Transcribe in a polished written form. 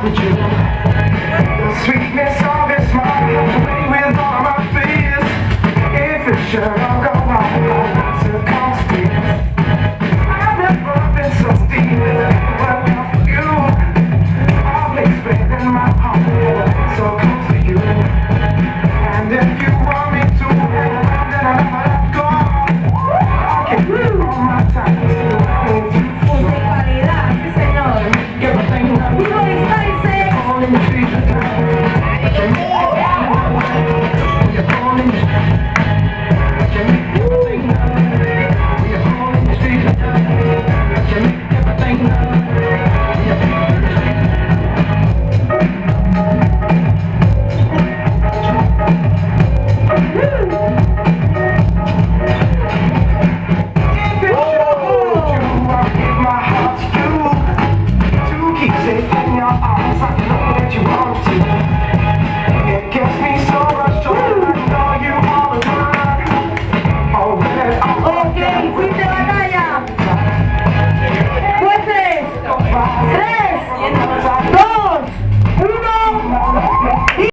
with you. The sweetness of your smile helps away with all of my fears. If it should all go wrong, I'll succumb to tears. I've never been so deep in the world for you. Always spending my heart so close to you. And if you want me to hang around, then I know I'll go. I'll give you all my time to hold you. Musicalidad, sí señor. Hijo de Spices. Keep safe in your arms, I know that you want to.